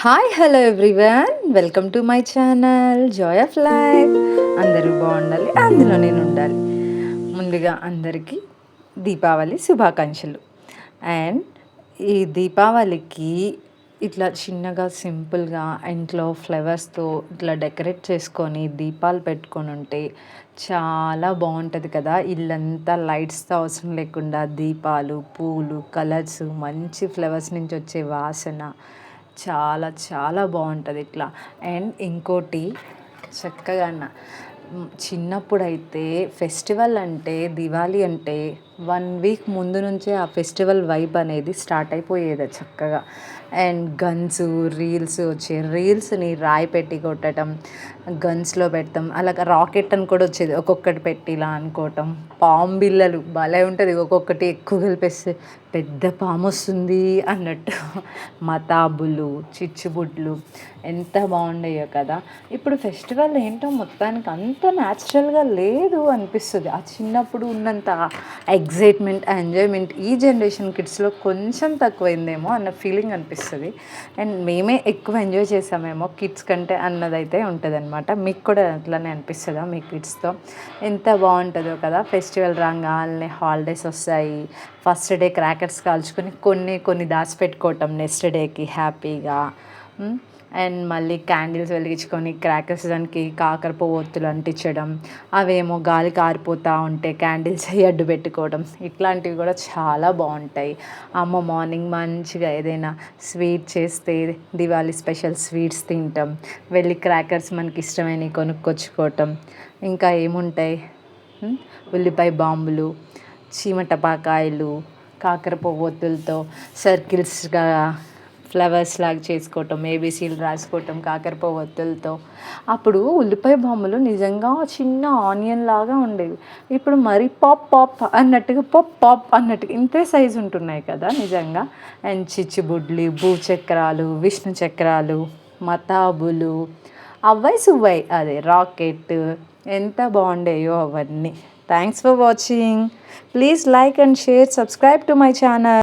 Hi hello everyone, welcome to my channel Joy of life. అందరూ బాగుండాలి, అందులో నేను ఉండాలి. ముందుగా అందరికీ దీపావళి శుభాకాంక్షలు. అండ్ ఈ దీపావళికి ఇట్లా చిన్నగా సింపుల్గా ఇంట్లో ఫ్లవర్స్తో ఇట్లా డెకరేట్ చేసుకొని దీపాలు పెట్టుకొని ఉంటే చాలా బాగుంటుంది కదా. ఇల్లంతా లైట్స్తో అవసరం లేకుండా దీపాలు, పూలు, కలర్స్, మంచి ఫ్లవర్స్ నుంచి వచ్చే వాసన చాలా చాలా బాగుంటుంది ఇట్లా. అండ్ ఇంకోటి చక్కగా చిన్నప్పుడైతే ఫెస్టివల్ అంటే దివాళీ అంటే 1 వీక్ ముందు నుంచే ఆ ఫెస్టివల్ వైబ్ అనేది స్టార్ట్ అయిపోయేది చక్కగా. అండ్ గన్స్, రీల్స్ వచ్చే రీల్స్ని రాయి పెట్టి కొట్టడం, గన్స్లో పెడతాం. అలాగ రాకెట్ అని కూడా వచ్చేది, ఒక్కొక్కటి పెట్టి ఇలా అనుకోవటం. పాము బిళ్ళలు భలే ఉంటుంది, ఒక్కొక్కటి ఎక్కువ కలిపేస్తే పెద్ద పాము వస్తుంది అన్నట్టు. మతాబులు, చిచ్చుబుడ్లు ఎంత బాగుండేయో కదా. ఇప్పుడు ఫెస్టివల్ ఏంటో మొత్తానికి అంత న్యాచురల్గా లేదు అనిపిస్తుంది. ఆ చిన్నప్పుడు ఉన్నంత ఎగ్జైట్మెంట్, ఎంజాయ్మెంట్ ఈ జనరేషన్ కిడ్స్లో కొంచెం తక్కువైందేమో అన్న ఫీలింగ్ అనిపిస్తుంది. అండ్ మేమే ఎక్కువ ఎంజాయ్ చేసామేమో కిడ్స్ కంటే అన్నదైతే ఉంటుంది అనమాట. మీకు కూడా అట్లనే అనిపిస్తుందా? మీ కిడ్స్తో ఎంత బాగుంటుందో కదా. ఫెస్టివల్ రాగానే హాలిడేస్ వస్తాయి, ఫస్ట్ డే క్రాకర్స్ కాల్చుకొని కొన్ని కొన్ని దాచిపెట్టుకోవటం నెక్స్ట్ డేకి హ్యాపీగా. అండ్ మళ్ళీ క్యాండిల్స్ వెలిగించుకొని క్రాకర్స్ దానికి కాకరపువ్వు ఒత్తులు అంటించడం, అవేమో గాలి కారిపోతూ ఉంటే క్యాండిల్స్ అడ్డు పెట్టుకోవడం, ఇట్లాంటివి కూడా చాలా బాగుంటాయి. అమ్మ మార్నింగ్ మంచిగా ఏదైనా స్వీట్ చేస్తే దివాళీ స్పెషల్ స్వీట్స్ తింటాం, వెళ్ళి క్రాకర్స్ మనకి ఇష్టమైనవి కొనుక్కొచ్చుకోవటం. ఇంకా ఏముంటాయి, ఉల్లిపాయ బాంబులు, చీమ టపాకాయలు, కాకరపువ్వు ఒత్తులతో సర్కిల్స్గా ఫ్లవర్స్ లాగా చేసుకోవటం, ఏబీసీలు రాసుకోవటం కాకరపువ్వు ఒత్తులతో. అప్పుడు ఉల్లిపాయ బాంబులు నిజంగా చిన్న ఆనియన్ లాగా ఉండేవి, ఇప్పుడు మరి పాప్ పాప్ అన్నట్టుగా పాప్ పాప్ అన్నట్టుగా ఇంతే సైజు ఉంటున్నాయి కదా నిజంగా. అండ్ చిచ్చుబుడ్లు, భూచక్రాలు, విష్ణు చక్రాలు, మతాబులు, అవ్వయి సువ్వయి అదే రాకెట్, ఎంత బాగుండేయో అవన్నీ. Thanks for watching. Please like and share, subscribe to my channel.